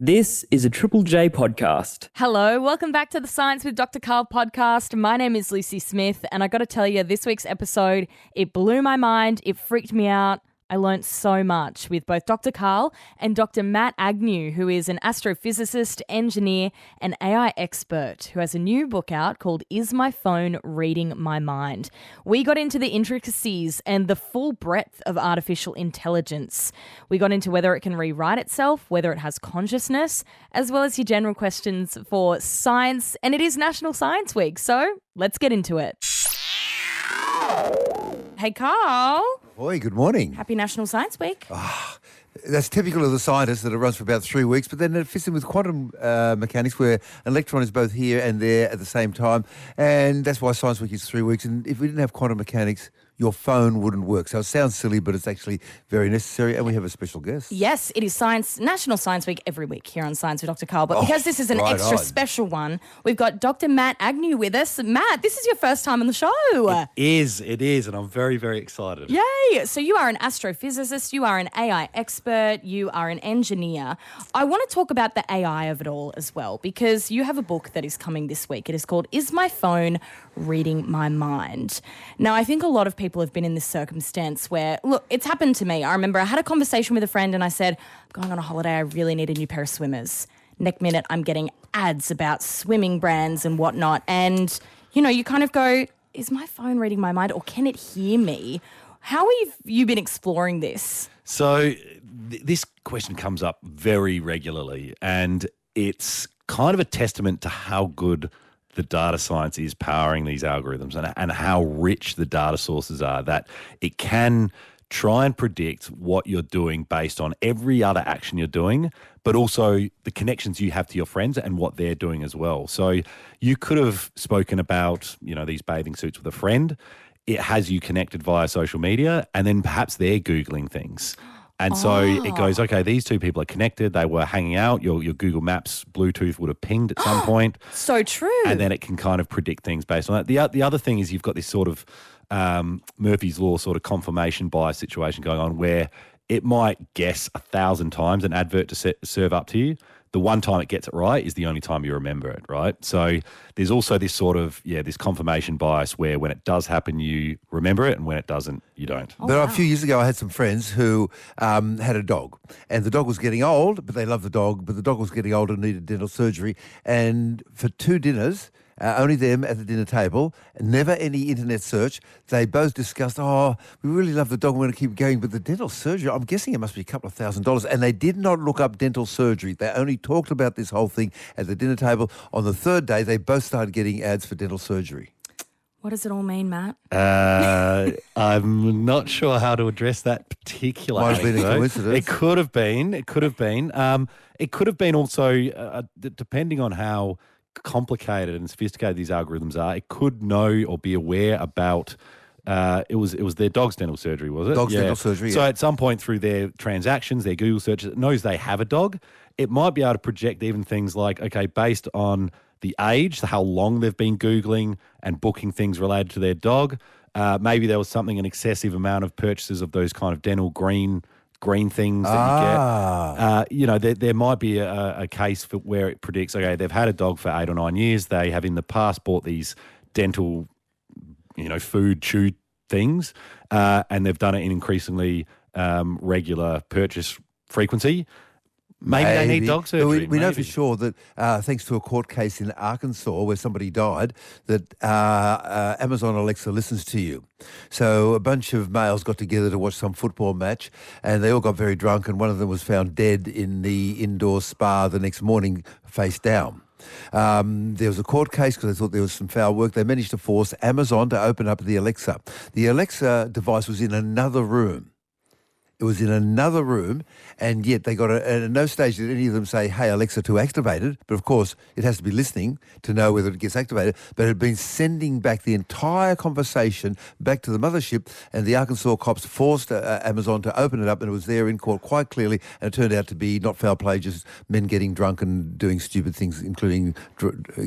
This is a Triple J podcast. Hello, welcome back to the Science with Dr. Carl podcast. My name is Lucy Smith, and I got to tell you, this week's episode, it blew my mind, it freaked me out. I learnt so much with both Dr. Carl and Dr. Matt Agnew, who is an astrophysicist, engineer, and AI expert who has a new book out called Is My Phone Reading My Mind? We got into the intricacies and the full breadth of artificial intelligence. We got into whether it can rewrite itself, whether it has consciousness, as well as your general questions for science. And it is National Science Week, so let's get into it. Hey, Carl. Boy, good morning. Happy National Science Week. That's typical of the scientists that it runs for about 3 weeks, but then it fits in with quantum mechanics where an electron is both here and there at the same time. And that's why Science Week is 3 weeks. And if we didn't have quantum mechanics, your phone wouldn't work. So it sounds silly, but it's actually very necessary. And we have a special guest. Yes, it is National Science Week every week here on Science with Dr. Carl. But because this is an extra special one, we've got Dr. Matt Agnew with us. Matt, this is your first time on the show. It is, and I'm very, very excited. Yay! So you are an astrophysicist, you are an AI expert, you are an engineer. I want to talk about the AI of it all as well, because you have a book that is coming this week. It is called Is My Phone Reading My Mind? Now, I think a lot of people have been in this circumstance where, look, it's happened to me. I remember I had a conversation with a friend and I said, I'm going on a holiday, I really need a new pair of swimmers. Next minute, I'm getting ads about swimming brands and whatnot. And, you know, you kind of go, is my phone reading my mind or can it hear me? How have you been exploring this? So this question comes up very regularly, and it's kind of a testament to how good the data science is powering these algorithms and how rich the data sources are, that it can try and predict what you're doing based on every other action you're doing, but also the connections you have to your friends and what they're doing as well. So you could have spoken about, you know, these bathing suits with a friend. It has you connected via social media, and then perhaps they're Googling things. And so it goes, okay, these two people are connected. They were hanging out. Your Google Maps Bluetooth would have pinged at some point. So true. And then it can kind of predict things based on that. The other thing is you've got this sort of Murphy's Law sort of confirmation bias situation going on where it might guess 1,000 times an advert to serve up to you. The one time it gets it right is the only time you remember it, right? So there's also this sort of, this confirmation bias where when it does happen, you remember it, and when it doesn't, you don't. A few years ago, I had some friends who had a dog, and the dog was getting old, but they loved the dog, but the dog was getting old and needed dental surgery. And for 2 dinners, only them at the dinner table, never any internet search. They both discussed, we really love the dog, we're going to keep going, but the dental surgery, I'm guessing it must be a couple of $1,000s. And they did not look up dental surgery. They only talked about this whole thing at the dinner table. On the 3rd day, they both started getting ads for dental surgery. What does it all mean, Matt? I'm not sure how to address that particular. Might have been a coincidence. It could have been. It could have been. It could have been also, depending on how complicated and sophisticated these algorithms are, it could know or be aware about it was their dog's dental surgery, was it? Dog's dental surgery, So at some point through their transactions, their Google searches, it knows they have a dog. It might be able to project even things like, okay, based on the age, how long they've been Googling and booking things related to their dog, maybe there was something, an excessive amount of purchases of those kind of dental green things that you get. There might be a case for where it predicts, okay, they've had a dog for 8 or 9 years. They have in the past bought these dental, food chew things, and they've done it in increasingly regular purchase frequency. Maybe they need dog surgery. We know for sure that thanks to a court case in Arkansas where somebody died, that Amazon Alexa listens to you. So a bunch of males got together to watch some football match, and they all got very drunk, and one of them was found dead in the indoor spa the next morning, face down. There was a court case because they thought there was some foul work. They managed to force Amazon to open up the Alexa. The Alexa device was in another room. It was in another room, and yet they got at no stage did any of them say, hey, Alexa, to activate it. But of course, it has to be listening to know whether it gets activated. But it had been sending back the entire conversation back to the mothership, and the Arkansas cops forced Amazon to open it up, and it was there in court quite clearly, and it turned out to be not foul play, just men getting drunk and doing stupid things, including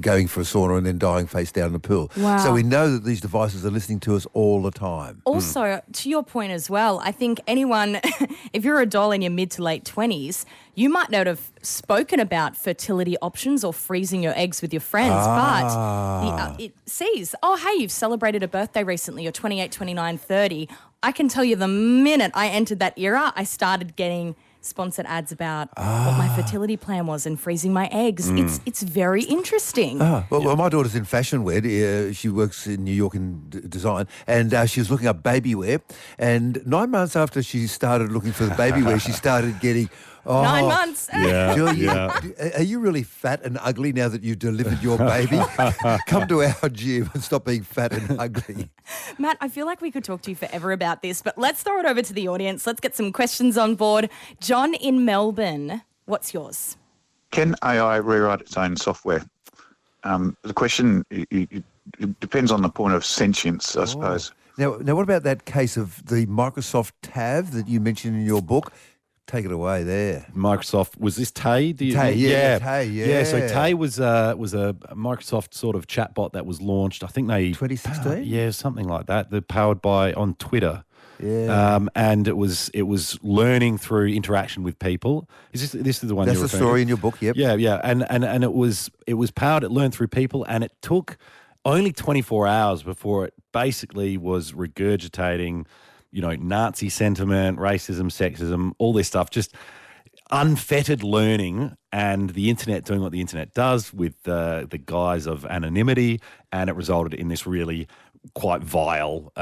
going for a sauna and then dying face down in a pool. Wow. So we know that these devices are listening to us all the time. Also, to your point as well, I think anyone if you're a doll in your mid to late 20s, you might not have spoken about fertility options or freezing your eggs with your friends, but it sees, oh, hey, you've celebrated a birthday recently, you're 28, 29, 30. I can tell you the minute I entered that era, I started getting sponsored ads about what my fertility plan was and freezing my eggs. It's very interesting. Well, my daughter's in fashion wear. She works in New York in design, and she was looking up baby wear. And 9 months after she started looking for the baby wear, she started getting... 9 months. Yeah, Julie, are you really fat and ugly now that you've delivered your baby? Come to our gym and stop being fat and ugly. Matt, I feel like we could talk to you forever about this, but let's throw it over to the audience. Let's get some questions on board. John in Melbourne, what's yours? Can AI rewrite its own software? The question it depends on the point of sentience, I suppose. Now, what about that case of the Microsoft TAV that you mentioned in your book? Take it away there. Microsoft, was this Tay? Tay, yeah. Tay, yeah. Yeah, so Tay was a Microsoft sort of chatbot that was launched. I think they 2016? Yeah, something like that. They're powered by on Twitter. Yeah. And it was learning through interaction with people. This is the one That's you're the story in your book, yep. Yeah. And it was powered, it learned through people, and it took only 24 hours before it basically was regurgitating, Nazi sentiment, racism, sexism, all this stuff, just unfettered learning, and the internet doing what the internet does with the guise of anonymity, and it resulted in this really quite vile,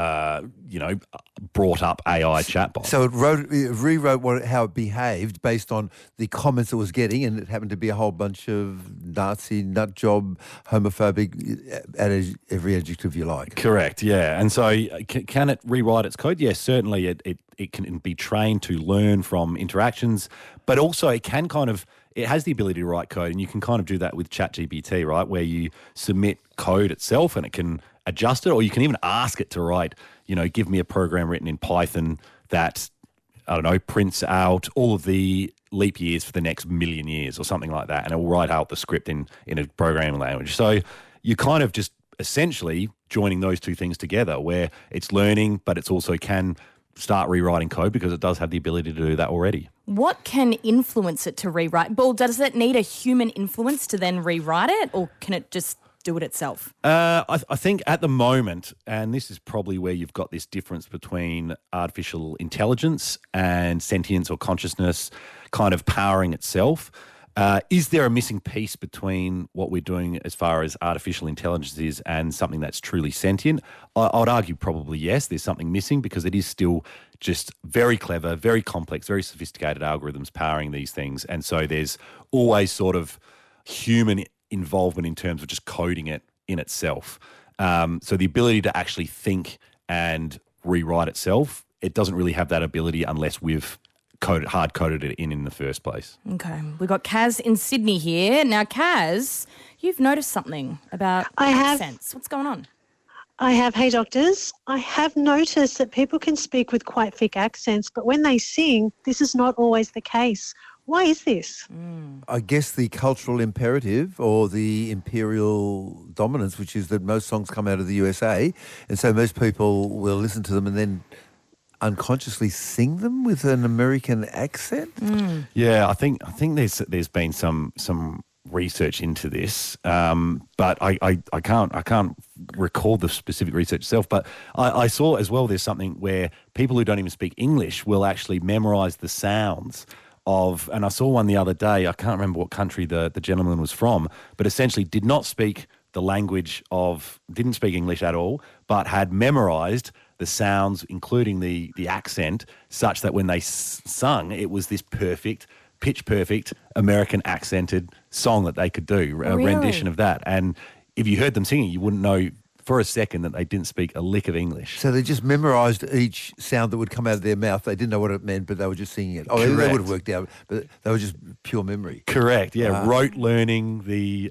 brought up AI chatbot. So it rewrote how it behaved based on the comments it was getting, and it happened to be a whole bunch of Nazi, nut job, homophobic, add every adjective you like. Correct, yeah. And so can it rewrite its code? Yes, certainly it can be trained to learn from interactions, but also it has the ability to write code, and you can kind of do that with ChatGPT, right, where you submit code itself and it can adjust it, or you can even ask it to write, give me a program written in Python that, I don't know, prints out all of the leap years for the next million years or something like that, and it will write out the script in a programming language. So you kind of just essentially joining those two things together, where it's learning, but it's also can start rewriting code because it does have the ability to do that already. What can influence it to rewrite? Well, does it need a human influence to then rewrite it, or can it just do it itself? I think at the moment, and this is probably where you've got this difference between artificial intelligence and sentience or consciousness kind of powering itself. Is there a missing piece between what we're doing as far as artificial intelligence is and something that's truly sentient? I would argue probably yes, there's something missing, because it is still just very clever, very complex, very sophisticated algorithms powering these things. And so there's always sort of human involvement in terms of just coding it in itself. So the ability to actually think and rewrite itself, it doesn't really have that ability unless we've hard-coded it in the first place. Okay. We've got Kaz in Sydney here. Now, Kaz, you've noticed something about accents. What's going on? I have. Hey, doctors. I have noticed that people can speak with quite thick accents, but when they sing, this is not always the case. Why is this? I guess the cultural imperative or the imperial dominance, which is that most songs come out of the USA, and so most people will listen to them and then unconsciously sing them with an American accent. Yeah, I think there's been some research into this, but I can't recall the specific research itself. But I saw as well there's something where people who don't even speak English will actually memorize the sounds of, and I saw one the other day, I can't remember what country the gentleman was from, but essentially did not speak the language didn't speak English at all, but had memorized the sounds, including the accent, such that when they sung, it was this pitch perfect American accented song that they could do, a rendition of that. And if you heard them singing, you wouldn't know for a second that they didn't speak a lick of English. So they just memorised each sound that would come out of their mouth. They didn't know what it meant, but they were just singing it. Oh, they would have worked out, but they were just pure memory. Correct, yeah. Rote learning the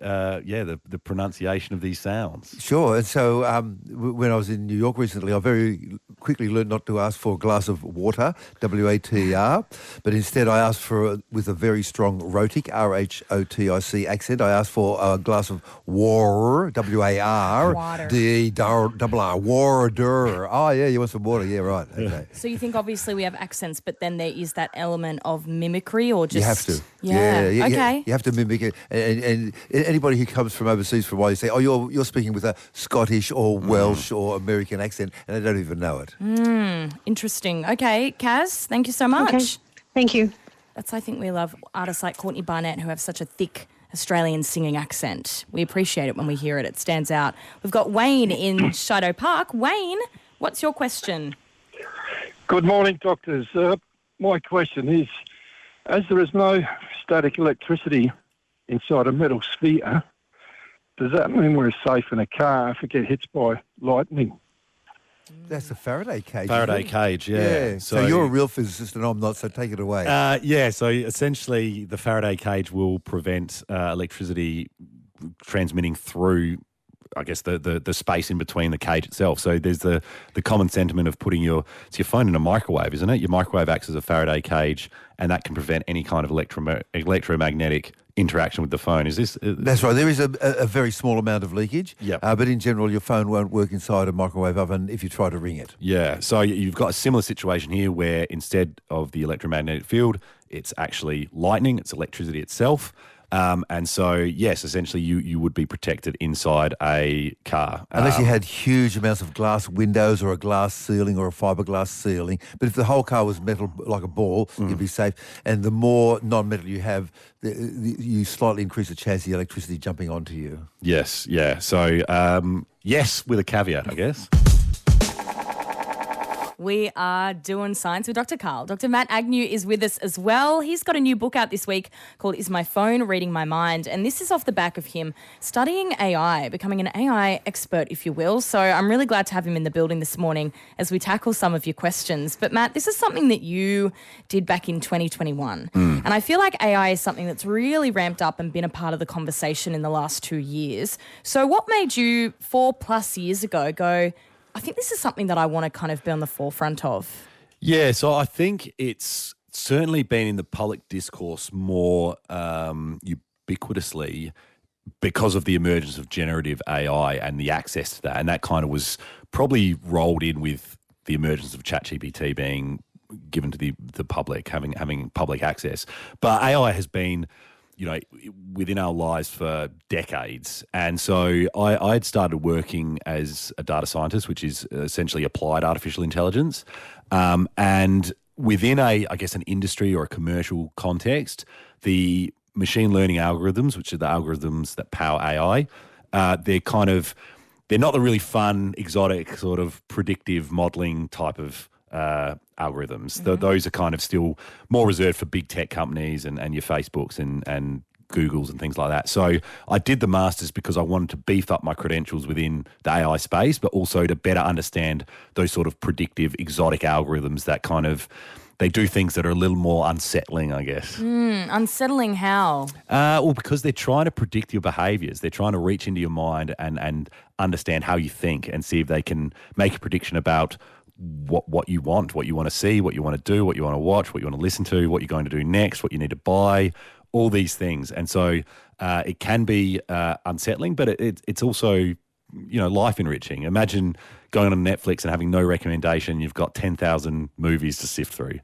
pronunciation of these sounds. Sure. And so when I was in New York recently, I very quickly learned not to ask for a glass of water, W-A-T-R, but instead I asked for, with a very strong rhotic, R-H-O-T-I-C accent, I asked for a glass of water, W-A-R-D. W-A-T-E, double R, water. Oh, yeah, you want some water? Yeah, right. Okay. So you think obviously we have accents, but then there is that element of mimicry or just... You have to. Yeah. Okay. You have to mimic it. And anybody who comes from overseas for a while, you say, oh, you're speaking with a Scottish or Welsh or American accent, and they don't even know it. Interesting. Okay, Kaz, thank you so much. Okay. Thank you. That's, I think we love artists like Courtney Barnett who have such a thick Australian singing accent. We appreciate it when we hear it. It stands out. We've got Wayne in Shadow Park. Wayne, what's your question? Good morning, doctors. My question is, as there is no static electricity inside a metal sphere, does that mean we're safe in a car if it gets hit by lightning? That's a Faraday cage. Faraday isn't it? cage, yeah. So you're a real physicist and I'm not, so take it away. So essentially the Faraday cage will prevent electricity transmitting through, I guess, the space in between the cage itself. So there's the common sentiment of putting your phone in a microwave, isn't it? Your microwave acts as a Faraday cage, and that can prevent any kind of electromagnetic interaction with the phone. Is this? That's right. There is a very small amount of leakage, Yep. But in general, your phone won't work inside a microwave oven if you try to ring it. Yeah. So you've got a similar situation here where instead of the electromagnetic field, it's actually lightning, it's electricity itself. And so, yes, essentially you would be protected inside a car. Unless you had huge amounts of glass windows or a glass ceiling or a fiberglass ceiling. But if the whole car was metal like a ball, you'd be safe. And the more non-metal you have, you slightly increase the chance of the electricity jumping onto you. Yes, yeah. So, yes, with a caveat, I guess. We are doing science with Dr. Carl. Dr. Matt Agnew is with us as well. He's got a new book out this week called Is My Phone Reading My Mind? And this is off the back of him studying AI, becoming an AI expert, if you will. So I'm really glad to have him in the building this morning as we tackle some of your questions. But Matt, this is something that you did back in 2021. And I feel like AI is something that's really ramped up and been a part of the conversation in the last 2 years. So what made you 4+ years ago go, I think this is something that I want to kind of be on the forefront of? Yeah, so I think it's certainly been in the public discourse more ubiquitously because of the emergence of generative AI and the access to that. And that kind of was probably rolled in with the emergence of ChatGPT being given to the public, having public access. But AI has been, within our lives for decades. And so I had started working as a data scientist, which is essentially applied artificial intelligence. And within an industry or a commercial context, the machine learning algorithms, which are the algorithms that power AI, they're not the really fun, exotic sort of predictive modeling type of algorithms. Those are kind of still more reserved for big tech companies and your Facebooks and Googles and things like that. So I did the Masters because I wanted to beef up my credentials within the AI space, but also to better understand those sort of predictive, exotic algorithms that kind of, they do things that are a little more unsettling, I guess. Unsettling how? Well, because they're trying to predict your behaviours. They're trying to reach into your mind and understand how you think and see if they can make a prediction about what you want to see, what you want to do, what you want to watch, what you want to listen to, what you're going to do next, what you need to buy, all these things. And so it can be unsettling, but it's also, life enriching. Imagine going on Netflix and having no recommendation. You've got 10,000 movies to sift through.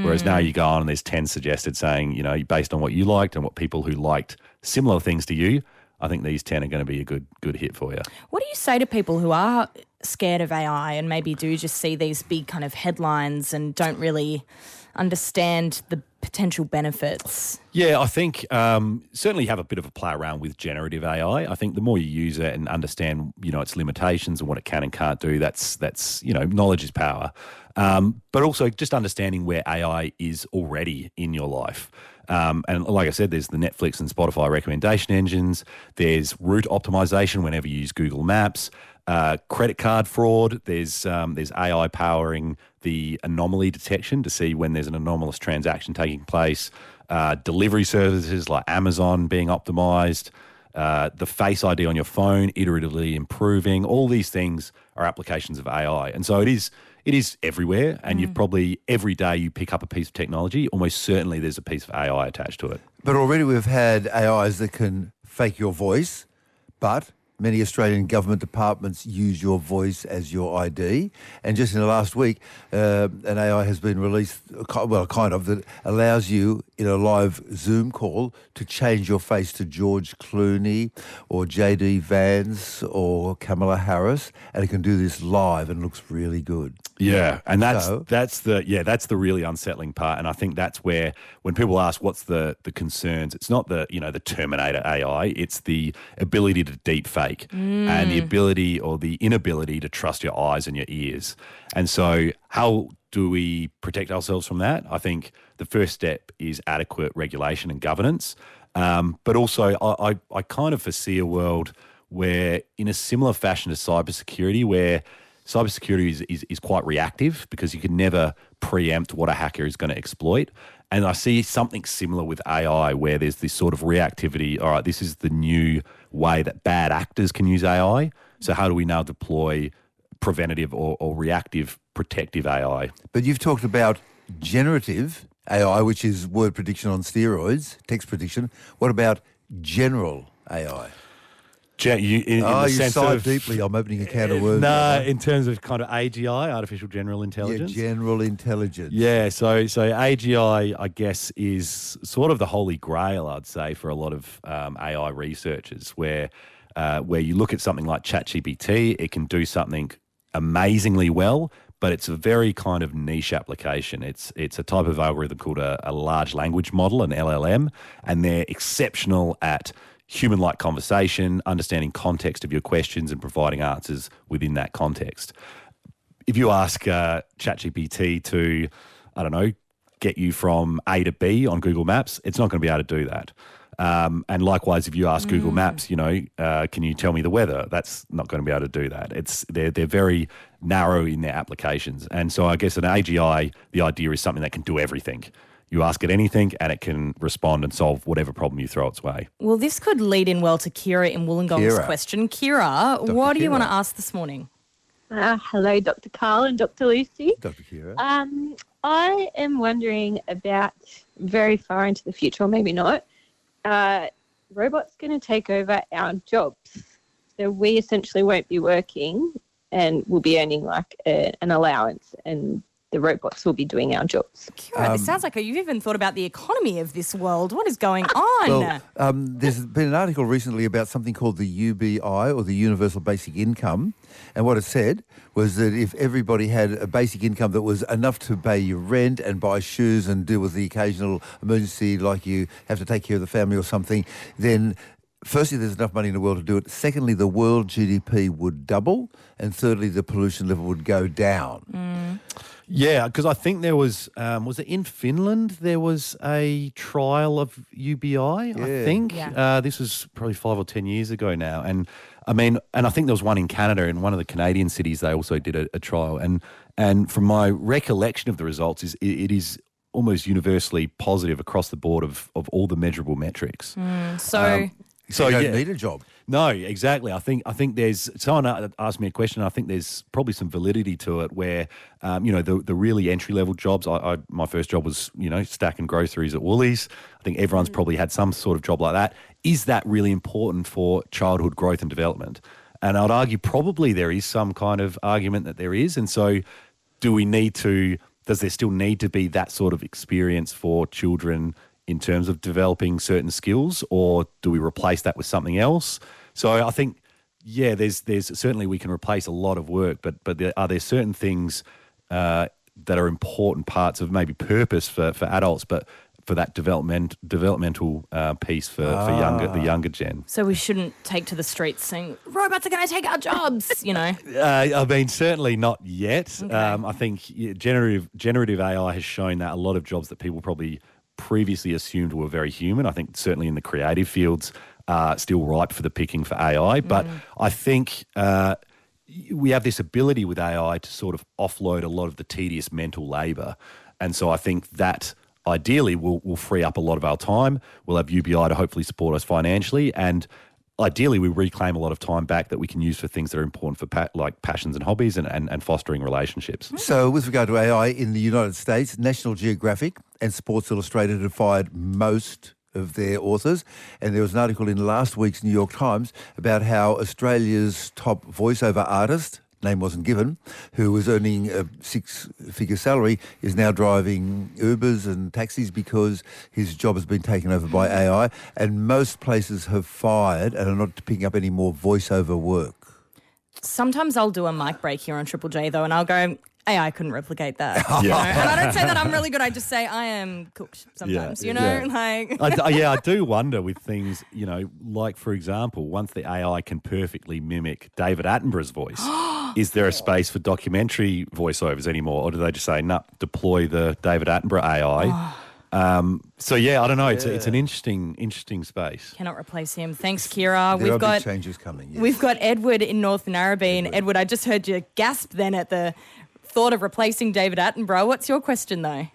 Whereas now you go on and there's 10 suggested saying, based on what you liked and what people who liked similar things to you, I think these 10 are going to be a good hit for you. What do you say to people who are scared of AI and maybe do just see these big kind of headlines and don't really understand the potential benefits? Yeah, I think certainly have a bit of a play around with generative AI. I think the more you use it and understand, its limitations and what it can and can't do, that's knowledge is power. But also just understanding where AI is already in your life. And like I said, there's the Netflix and Spotify recommendation engines. There's route optimization whenever you use Google Maps. Credit card fraud. There's AI powering the anomaly detection to see when there's an anomalous transaction taking place. Delivery services like Amazon being optimized. The Face ID on your phone iteratively improving. All these things are applications of AI, and so it is everywhere. And you've probably every day you pick up a piece of technology, almost certainly there's a piece of AI attached to it. But already we've had AIs that can fake your voice, but many Australian government departments use your voice as your ID. And just in the last week, an AI has been released, that allows you in a live Zoom call to change your face to George Clooney or JD Vance or Kamala Harris. And it can do this live and looks really good. Yeah, and that's the really unsettling part, and I think that's where when people ask what's the concerns, it's not the Terminator AI, it's the ability to deep fake and the ability or the inability to trust your eyes and your ears. And so how do we protect ourselves from that? I think the first step is adequate regulation and governance, but also I kind of foresee a world where in a similar fashion to cybersecurity, where cybersecurity is quite reactive because you can never preempt what a hacker is going to exploit. And I see something similar with AI where there's this sort of reactivity. All right, this is the new way that bad actors can use AI. So how do we now deploy preventative or reactive protective AI? But you've talked about generative AI, which is word prediction on steroids, text prediction. What about general AI? You sighed deeply. I'm opening a can of worms. No, in terms of kind of AGI, artificial general intelligence. Yeah, general intelligence. Yeah, so AGI, I guess, is sort of the holy grail, I'd say, for a lot of AI researchers, where you look at something like ChatGPT, it can do something amazingly well, but it's a very kind of niche application. It's a type of algorithm called a large language model, an LLM, and they're exceptional at human-like conversation, understanding context of your questions and providing answers within that context. If you ask ChatGPT to, I don't know, get you from A to B on Google Maps, it's not going to be able to do that. And likewise, if you ask Google Maps, can you tell me the weather? That's not going to be able to do that. They're very narrow in their applications. And so I guess an AGI, the idea is something that can do everything. You ask it anything and it can respond and solve whatever problem you throw its way. Well, this could lead in well to Kira in Wollongong's question. Kira, what do you want to ask this morning? Hello, Dr. Carl and Dr. Lucy. Dr. Kira. I am wondering about very far into the future, or maybe not, robots going to take over our jobs. So we essentially won't be working and we'll be earning like an allowance, and the robots will be doing our jobs. Kira, this sounds like you've even thought about the economy of this world. What is going on? Well, there's been an article recently about something called the UBI, or the Universal Basic Income, and what it said was that if everybody had a basic income that was enough to pay your rent and buy shoes and deal with the occasional emergency, like you have to take care of the family or something, then firstly, there's enough money in the world to do it. Secondly, the world GDP would double. And thirdly, the pollution level would go down. Yeah, because I think there was it in Finland? There was a trial of UBI, I think. Yeah. This was probably 5 or 10 years ago now. And I think there was one in Canada, in one of the Canadian cities, they also did a trial. And from my recollection of the results, it is almost universally positive across the board of all the measurable metrics. So you don't need a job. No, exactly. I think there's someone asked me a question. I think there's probably some validity to it where, the really entry level jobs. My first job was stacking groceries at Woolies. I think everyone's probably had some sort of job like that. Is that really important for childhood growth and development? And I'd argue probably there is some kind of argument that there is. And so, does there still need to be that sort of experience for children in terms of developing certain skills, or do we replace that with something else? So I think, there's certainly we can replace a lot of work, but are there certain things that are important parts of maybe purpose for adults, but for that developmental piece for the younger gen? So we shouldn't take to the streets saying robots are going to take our jobs. Certainly not yet. Okay. I think generative AI has shown that a lot of jobs that people probably previously assumed were very human, I think certainly in the creative fields, are still ripe for the picking for AI. But I think we have this ability with AI to sort of offload a lot of the tedious mental labour. And so I think that ideally will free up a lot of our time. We'll have UBI to hopefully support us financially, and ideally we reclaim a lot of time back that we can use for things that are important for like passions and hobbies and fostering relationships. So with regard to AI in the United States, National Geographic and Sports Illustrated have fired most of their authors. And there was an article in last week's New York Times about how Australia's top voiceover artist, name wasn't given, who was earning a six-figure salary, is now driving Ubers and taxis because his job has been taken over by AI. And most places have fired and are not picking up any more voiceover work. Sometimes I'll do a mic break here on Triple J, though, and I'll go, AI couldn't replicate that. Yeah. You know? And I don't say that I'm really good. I just say I am cooked sometimes, you know? Like I do wonder with things, you know, like, for example, once the AI can perfectly mimic David Attenborough's voice, is there a space for documentary voiceovers anymore? Or do they just say, no, deploy the David Attenborough AI? So, yeah, I don't know. It's an interesting space. Cannot replace him. Thanks, Kira. There are big changes coming. Yes. We've got Edward in North Narrabeen. And Edward, I just heard you gasp then at the thought of replacing David Attenborough. What's your question, though?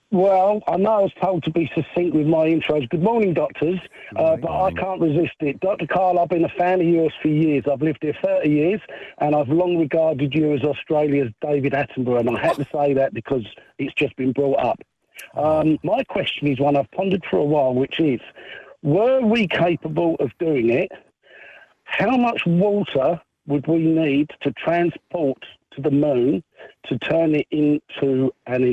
Well, I know I was told to be succinct with my intros. Good morning, doctors. But I can't resist it. Dr. Carl, I've been a fan of yours for years. I've lived here 30 years, and I've long regarded you as Australia's David Attenborough, and I had to say that because it's just been brought up. My question is one I've pondered for a while, which is, were we capable of doing it? How much water would we need to transport to the moon to turn it into an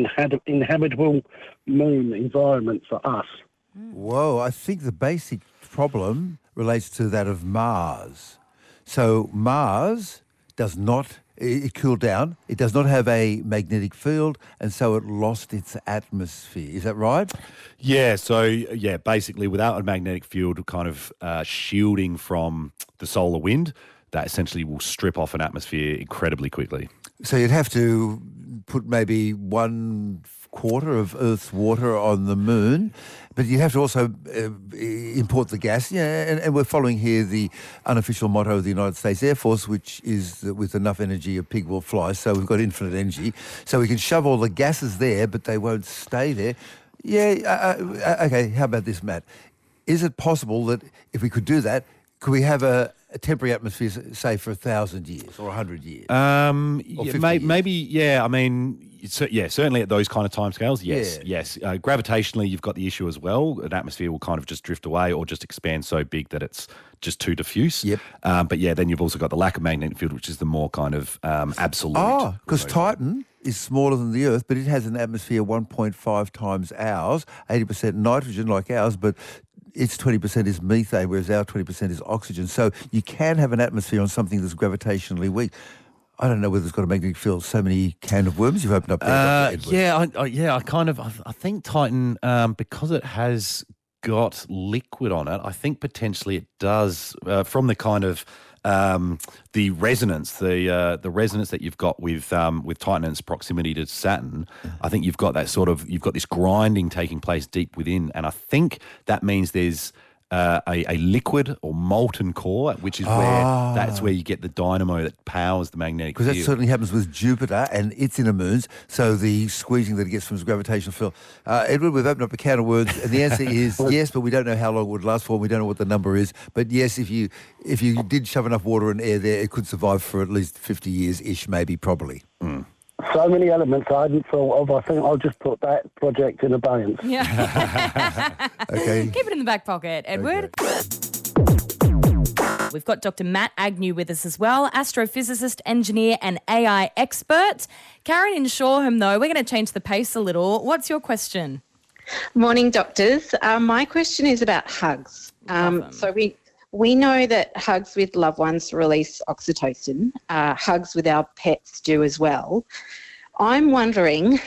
inhabitable moon environment for us? Whoa, I think the basic problem relates to that of Mars. So Mars does not, it cooled down, it does not have a magnetic field, and so it lost its atmosphere. Is that right? Yeah, so, basically without a magnetic field kind of shielding from the solar wind, that essentially will strip off an atmosphere incredibly quickly. So you'd have to put maybe 1/4 of Earth's water on the moon, but you have to also import the gas. Yeah, and we're following here the unofficial motto of the United States Air Force, which is that with enough energy, a pig will fly. So we've got infinite energy. So we can shove all the gases there, but they won't stay there. Yeah, okay, how about this, Matt? Is it possible that if we could do that, could we have a temporary atmosphere, say, for 1,000 years or 100 years? Maybe, yeah. I mean, certainly at those kind of timescales, yes, yes. Gravitationally, you've got the issue as well. An atmosphere will kind of just drift away or just expand so big that it's just too diffuse. Yep. But yeah, then you've also got the lack of magnetic field, which is the more kind of absolute. Oh, because Titan is smaller than the Earth, but it has an atmosphere 1.5 times ours, 80% nitrogen like ours, but its 20% is methane, whereas our 20% is oxygen. So you can have an atmosphere on something that's gravitationally weak. I don't know whether it's got a magnetic field. So many can of worms you've opened up there, Dr. Edward. I think Titan, because it has got liquid on it, I think potentially it does, from the kind of the resonance, the resonance that you've got with Titan and its proximity to Saturn. I think you've got this grinding taking place deep within, and I think that means there's a liquid or molten core, which is that's where you get the dynamo that powers the magnetic field. Because that certainly happens with Jupiter and its inner moons, so the squeezing that it gets from its gravitational field. Edward, we've opened up a can of worms, and the answer is yes, but we don't know how long it would last for, and we don't know what the number is. But yes, if you did shove enough water and air there, it could survive for at least 50 years-ish, maybe, probably. So many elements I hadn't thought of. I think I'll just put that project in abeyance. Yeah. Okay. Keep it in the back pocket, Edward. We've got Dr. Matt Agnew with us as well, astrophysicist, engineer and AI expert. Karen in Shoreham, though, we're going to change the pace a little. What's your question? Morning, doctors. My question is about hugs. So we know that hugs with loved ones release oxytocin. Hugs with our pets do as well. I'm wondering,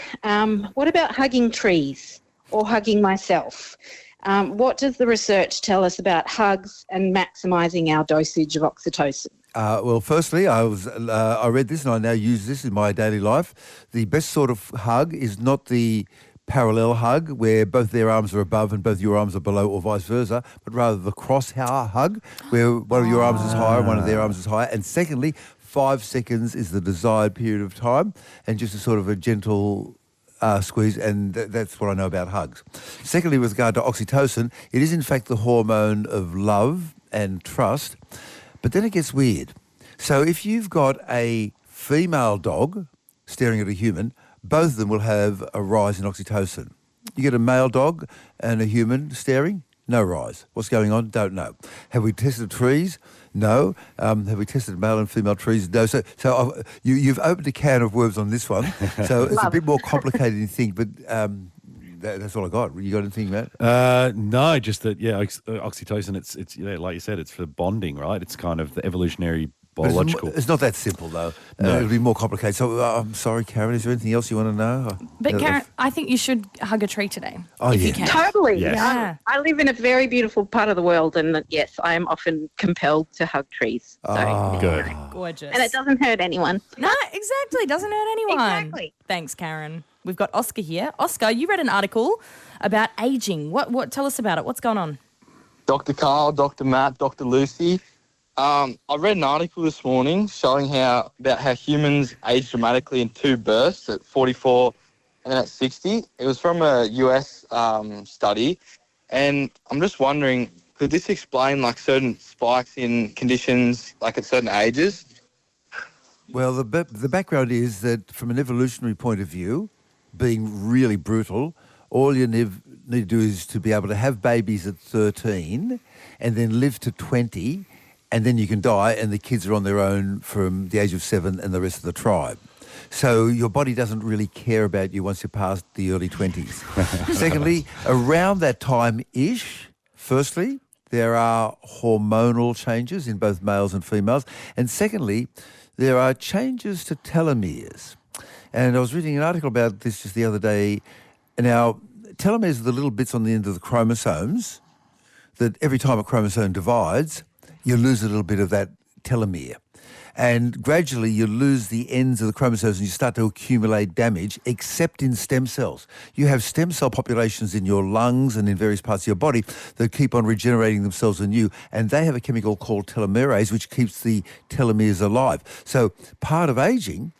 what about hugging trees or hugging myself? What does the research tell us about hugs and maximising our dosage of oxytocin? Well, firstly, I read this and I now use this in my daily life. The best sort of hug is not the parallel hug where both their arms are above and both your arms are below, or vice versa, but rather the cross hug where one of your arms is higher and one of their arms is higher. And secondly, 5 seconds is the desired period of time, and just a sort of a gentle squeeze, and that's what I know about hugs. Secondly, with regard to oxytocin, it is in fact the hormone of love and trust, but then it gets weird. So if you've got a female dog staring at a human, both of them will have a rise in oxytocin. You get a male dog and a human staring, No rise. What's going on? Don't know. Have we tested trees? No. Have we tested male and female trees? No. So you've opened a can of worms on this one. So it's a bit more complicated than you think, but that's all I got. You got anything, Matt? No, just that, oxytocin, it's like you said, it's for bonding, right? It's kind of the evolutionary biological. It's not that simple, though. No. It'll be more complicated. So I'm sorry, Karen, is there anything else you want to know? But Karen, I think you should hug a tree today. Oh, if yeah. you can. Totally. Yes. Yeah. I live in a very beautiful part of the world, and yes, I am often compelled to hug trees. So. Good. Gorgeous. And it doesn't hurt anyone. No, exactly. Doesn't hurt anyone. Exactly. Thanks, Karen. We've got Oscar here. Oscar, you read an article about aging. What? Tell us about it. What's going on? Dr. Carl, Dr. Matt, Dr. Lucy. I read an article this morning showing about how humans age dramatically in two bursts at 44 and then at 60. It was from a US study, and I'm just wondering, could this explain like certain spikes in conditions like at certain ages? Well, the background is that from an evolutionary point of view, being really brutal, all you need to do is to be able to have babies at 13 and then live to 20, and then you can die and the kids are on their own from the age of 7 and the rest of the tribe. So your body doesn't really care about you once you're past the early 20s. Secondly, around that time-ish, firstly, there are hormonal changes in both males and females. And secondly, there are changes to telomeres. And I was reading an article about this just the other day. Now, telomeres are the little bits on the end of the chromosomes that every time a chromosome divides, you lose a little bit of that telomere. And gradually you lose the ends of the chromosomes and you start to accumulate damage, except in stem cells. You have stem cell populations in your lungs and in various parts of your body that keep on regenerating themselves anew, and they have a chemical called telomerase, which keeps the telomeres alive. So part of aging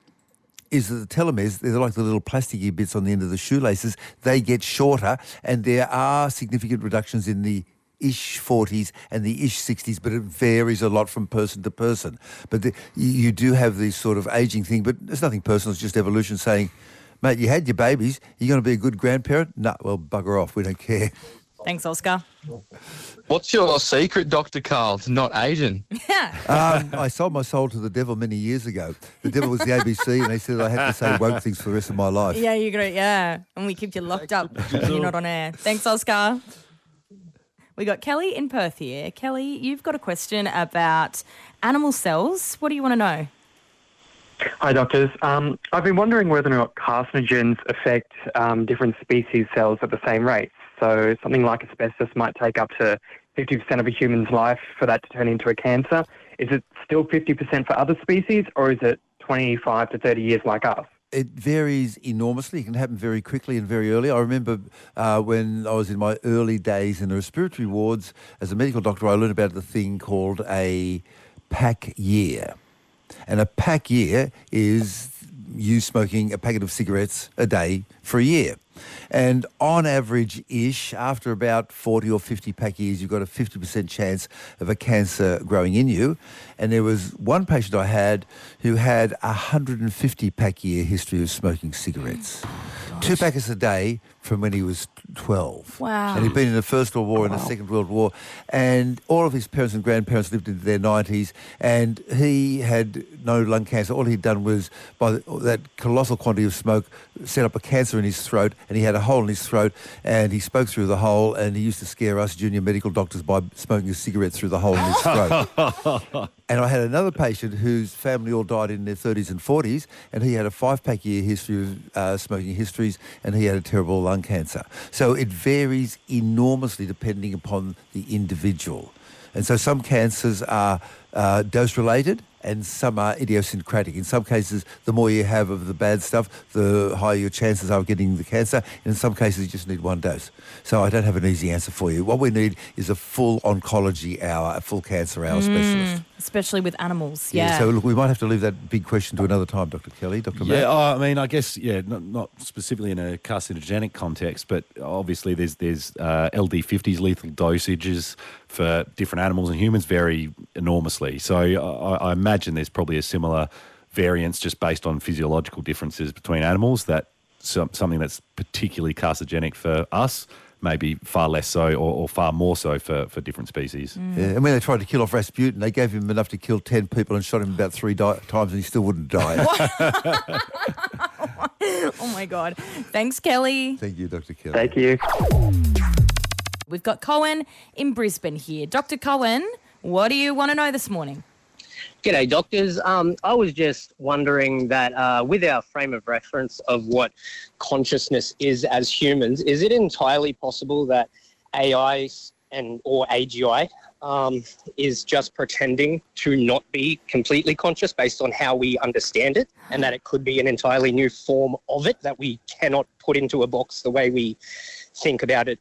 is that the telomeres, they're like the little plasticky bits on the end of the shoelaces, they get shorter, and there are significant reductions in the ish 40s and the ish 60s, but it varies a lot from person to person. But you do have this sort of aging thing, but there's nothing personal, it's just evolution saying, mate, you had your babies, you're going to be a good grandparent? No, well, bugger off, we don't care. Thanks, Oscar. What's your secret, Dr. Carl, to not aging? I sold my soul to the devil many years ago. The devil was the ABC, and they said I had to say woke things for the rest of my life. Yeah, you agree. Yeah, and we keep you locked up when you're not on air. Thanks, Oscar. We got Kelly in Perth here. Kelly, you've got a question about animal cells. What do you want to know? Hi, doctors. I've been wondering whether or not carcinogens affect different species cells at the same rate. So something like asbestos might take up to 50% of a human's life for that to turn into a cancer. Is it still 50% for other species, or is it 25 to 30 years like us? It varies enormously. It can happen very quickly and very early. I remember when I was in my early days in the respiratory wards as a medical doctor, I learned about the thing called a pack year. And a pack year is you smoking a packet of cigarettes a day for a year. And on average-ish, after about 40 or 50 pack years, you've got a 50% chance of a cancer growing in you. And there was one patient I had who had a 150 pack year history of smoking cigarettes. 2 packets a day from when he was 12. Wow. And he'd been in the First World War and the Second World War. And all of his parents and grandparents lived into their 90s. And he had no lung cancer. All he'd done was, by that colossal quantity of smoke, set up a cancer in his throat. And he had a hole in his throat. And he spoke through the hole. And he used to scare us junior medical doctors by smoking a cigarette through the hole in his throat. And I had another patient whose family all died in their 30s and 40s, and he had a 5-pack year history of smoking histories, and he had a terrible lung cancer. So it varies enormously depending upon the individual. And so some cancers are dose-related, and some are idiosyncratic. In some cases, the more you have of the bad stuff, the higher your chances are of getting the cancer. In some cases, you just need one dose. So I don't have an easy answer for you. What we need is a full oncology hour, a full cancer hour specialist. Especially with animals, yeah. So look, we might have to leave that big question to another time, Dr. Kelly, Dr. Matt. Yeah, I mean, I guess, not specifically in a carcinogenic context, but obviously there's LD50s, lethal dosages for different animals, and humans vary enormously. So I imagine there's probably a similar variance just based on physiological differences between animals, that something that's particularly carcinogenic for us maybe far less so or far more so for different species. Yeah, and when they tried to kill off Rasputin, they gave him enough to kill 10 people and shot him about 3 times and he still wouldn't die. Oh, my God. Thanks, Kelly. Thank you, Dr. Kelly. Thank you. We've got Cohen in Brisbane here. Dr. Cohen, what do you want to know this morning? G'day, doctors. I was just wondering that with our frame of reference of what consciousness is as humans, is it entirely possible that AI or AGI is just pretending to not be completely conscious based on how we understand it, and that it could be an entirely new form of it that we cannot put into a box the way we think about it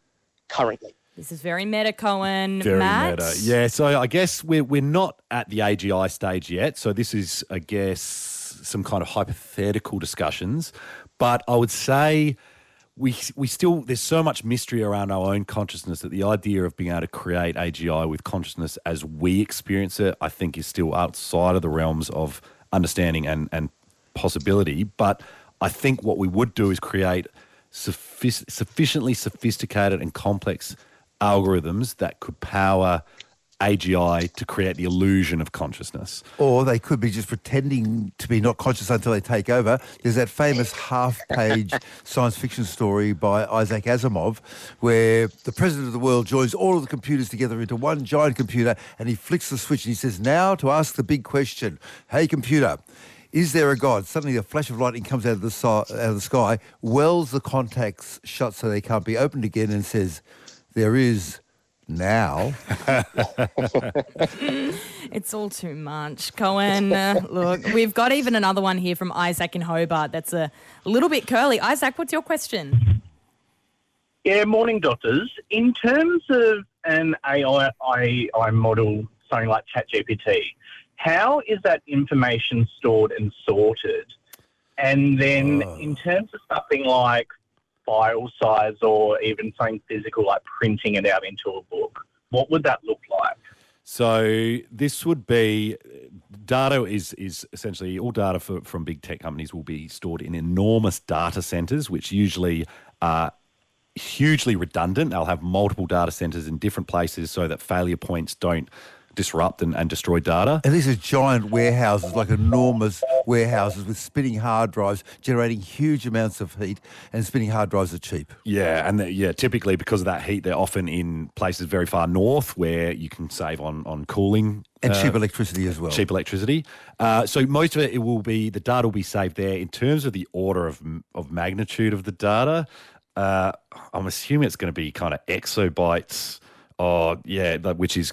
currently? This is very meta, Cohen. Very Matt? meta. Yeah, so I guess we're not at the AGI stage yet. So this is, I guess, some kind of hypothetical discussions. But I would say we still, there's so much mystery around our own consciousness that the idea of being able to create AGI with consciousness as we experience it, I think is still outside of the realms of understanding and possibility. But I think what we would do is create sufficiently sophisticated and complex algorithms that could power AGI to create the illusion of consciousness. Or they could be just pretending to be not conscious until they take over. There's that famous half-page science fiction story by Isaac Asimov where the president of the world joins all of the computers together into one giant computer and he flicks the switch and he says, now to ask the big question, hey computer, is there a God? Suddenly a flash of lightning comes out of the sky, welds the contacts shut so they can't be opened again and says, there is now. It's all too much, Cohen. Look, we've got even another one here from Isaac in Hobart that's a little bit curly. Isaac, what's your question? Yeah, morning, doctors. In terms of an AI model, something like ChatGPT, how is that information stored and sorted? And then in terms of something like file size or even something physical like printing it out into a book, what would that look like? So this would be data is essentially all data from big tech companies will be stored in enormous data centers, which usually are hugely redundant. They'll have multiple data centers in different places so that failure points don't disrupt and destroy data. And these are giant warehouses, like enormous warehouses with spinning hard drives, generating huge amounts of heat, and spinning hard drives are cheap. Yeah, and typically because of that heat, they're often in places very far north where you can save on cooling. And cheap electricity as well. Cheap electricity. So most of it will be, the data will be saved there. In terms of the order of magnitude of the data, I'm assuming it's going to be kind of exabytes. Oh, yeah, which is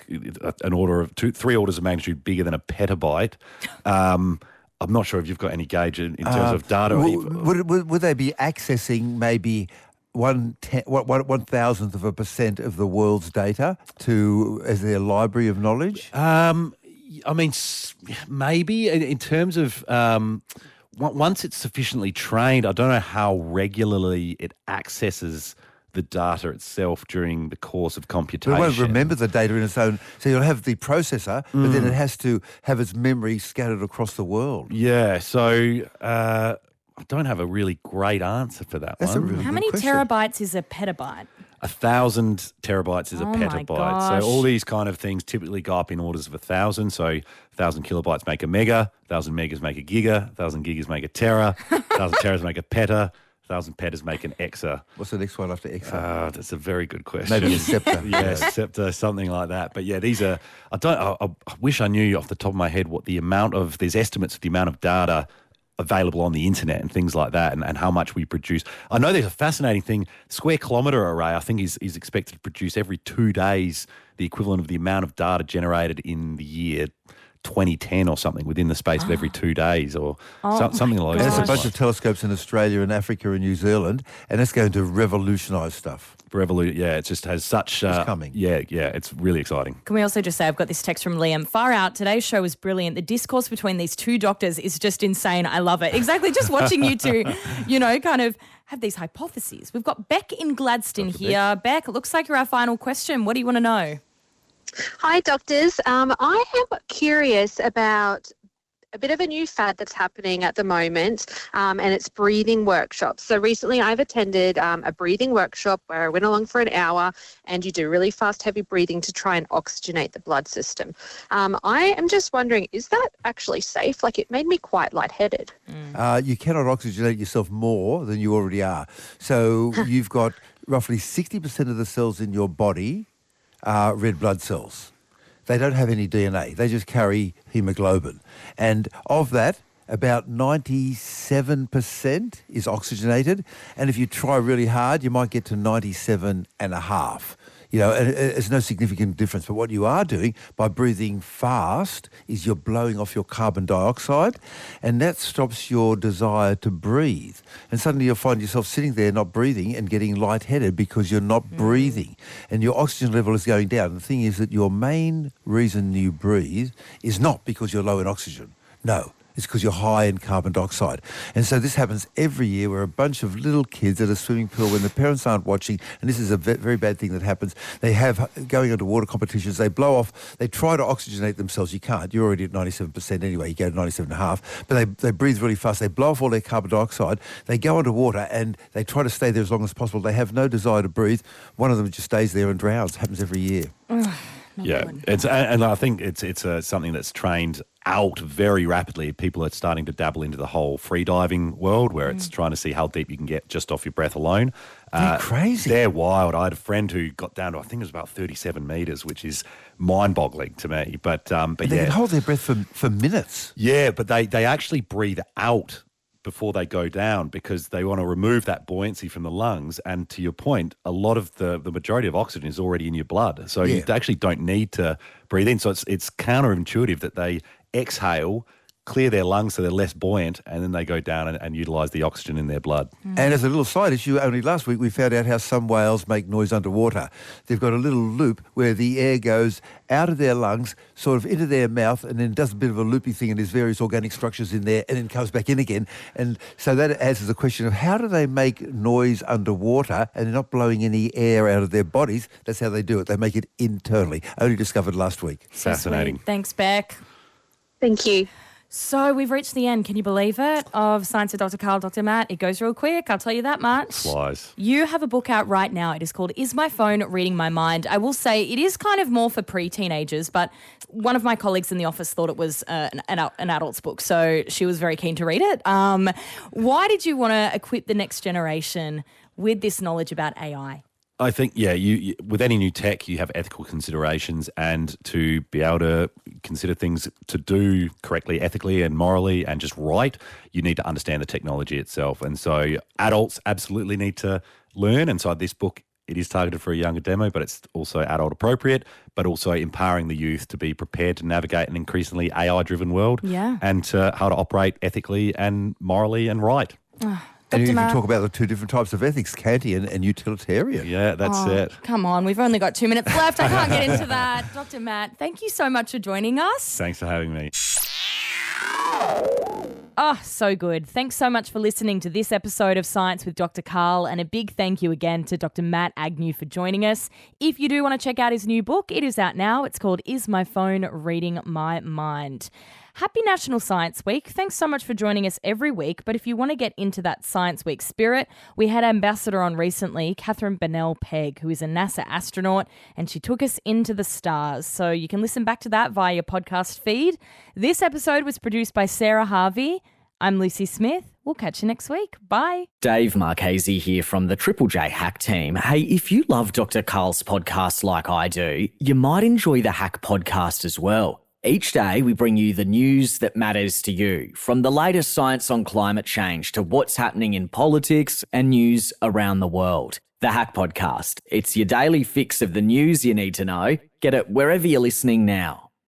an order of 3 orders of magnitude bigger than a petabyte. I'm not sure if you've got any gauge in terms of data. Would they be accessing maybe 1/1000% of the world's data as their library of knowledge? I mean, maybe in terms of once it's sufficiently trained, I don't know how regularly it accesses the data itself during the course of computation. It won't remember the data in its own. So you'll have the processor, but then it has to have its memory scattered across the world. Yeah, so I don't have a really great answer for that That's one. a really How good many question. terabytes is a petabyte? 1,000 terabytes is a Oh my petabyte. gosh. So all these kind of things typically go up in orders of 1,000. So 1,000 kilobytes make a mega, 1,000 megas make a giga, 1,000 gigas make a tera, 1,000 teras make a peta, 1,000 petas make an exa. What's the next one after exa? That's a very good question. Maybe a scepter. Yeah, scepter, something like that. But yeah, these are, I wish I knew off the top of my head what the amount of, there's estimates of the amount of data available on the internet and things like that and how much we produce. I know there's a fascinating thing, square kilometre array, I think is expected to produce every 2 days the equivalent of the amount of data generated in the year 2010 or something within the space of every 2 days or something like that. There's a bunch of telescopes in Australia and Africa and New Zealand, and it's going to revolutionise stuff. Yeah, it just has such... It's coming. Yeah, it's really exciting. Can we also just say, I've got this text from Liam. Far out, today's show was brilliant. The discourse between these two doctors is just insane. I love it. Exactly, just watching you two, kind of have these hypotheses. We've got Beck in Gladstone here. Beck, it looks like you're our final question. What do you want to know? Hi, doctors. I am curious about a bit of a new fad that's happening at the moment, and it's breathing workshops. So recently I've attended a breathing workshop where I went along for an hour, and you do really fast, heavy breathing to try and oxygenate the blood system. I am just wondering, is that actually safe? Like, it made me quite lightheaded. You cannot oxygenate yourself more than you already are. So you've got roughly 60% of the cells in your body are red blood cells. They don't have any DNA. They just carry hemoglobin. And of that, about 97% is oxygenated. And if you try really hard, you might get to 97.5%. You know, and it's no significant difference. But what you are doing by breathing fast is you're blowing off your carbon dioxide, and that stops your desire to breathe. And suddenly you'll find yourself sitting there not breathing and getting lightheaded because you're not breathing. And your oxygen level is going down. The thing is that your main reason you breathe is not because you're low in oxygen. No. It's because you're high in carbon dioxide. And so this happens every year where a bunch of little kids at a swimming pool, when the parents aren't watching, and this is a very bad thing that happens, they have, going into water competitions, they blow off, they try to oxygenate themselves. You can't. You're already at 97% anyway. You go to 97.5%. But they breathe really fast. They blow off all their carbon dioxide. They go into water and they try to stay there as long as possible. They have no desire to breathe. One of them just stays there and drowns. It happens every year. Yeah, and I think it's something that's trained out very rapidly. People are starting to dabble into the whole free diving world where it's trying to see how deep you can get just off your breath alone. They're crazy. They're wild. I had a friend who got down to, I think it was about 37 metres, which is mind-boggling to me. But they yeah. can hold their breath for minutes. Yeah, but they actually breathe out before they go down because they want to remove that buoyancy from the lungs. And to your point, a lot of the majority of oxygen is already in your blood. So you actually don't need to breathe in. So it's counterintuitive that they exhale, clear their lungs so they're less buoyant, and then they go down and utilise the oxygen in their blood. And as a little side issue, only last week we found out how some whales make noise underwater. They've got a little loop where the air goes out of their lungs, sort of into their mouth, and then does a bit of a loopy thing, and there's various organic structures in there, and then comes back in again. And so that answers the question of how do they make noise underwater and they're not blowing any air out of their bodies? That's how they do it. They make it internally. Only discovered last week. Fascinating. Thanks, Beck. Thank you. So we've reached the end, can you believe it, of Science with Dr. Karl, Dr. Matt. It goes real quick, I'll tell you that much. Flies. You have a book out right now. It is called Is My Phone Reading My Mind? I will say it is kind of more for pre-teenagers, but one of my colleagues in the office thought it was an adult's book, so she was very keen to read it. Why did you want to equip the next generation with this knowledge about AI? I think, you with any new tech, you have ethical considerations, and to be able to consider things to do correctly, ethically and morally and just right, you need to understand the technology itself. And so adults absolutely need to learn. And so this book, it is targeted for a younger demo, but it's also adult appropriate, but also empowering the youth to be prepared to navigate an increasingly AI-driven world and how to operate ethically and morally and right. And you can talk about the two different types of ethics, Kantian and utilitarian. Yeah, that's it. Come on, we've only got 2 minutes left. I can't get into that. Dr. Matt, thank you so much for joining us. Thanks for having me. Oh, so good. Thanks so much for listening to this episode of Science with Dr. Karl, and a big thank you again to Dr. Matt Agnew for joining us. If you do want to check out his new book, it is out now. It's called Is My Phone Reading My Mind? Happy National Science Week. Thanks so much for joining us every week. But if you want to get into that Science Week spirit, we had ambassador on recently, Catherine Bennell-Pegg, who is a NASA astronaut, and she took us into the stars. So you can listen back to that via your podcast feed. This episode was produced by Sarah Harvey. I'm Lucy Smith. We'll catch you next week. Bye. Dave Marchese here from the Triple J Hack team. Hey, if you love Dr. Karl's podcast like I do, you might enjoy the Hack podcast as well. Each day, we bring you the news that matters to you, from the latest science on climate change to what's happening in politics and news around the world. The Hack Podcast. It's your daily fix of the news you need to know. Get it wherever you're listening now.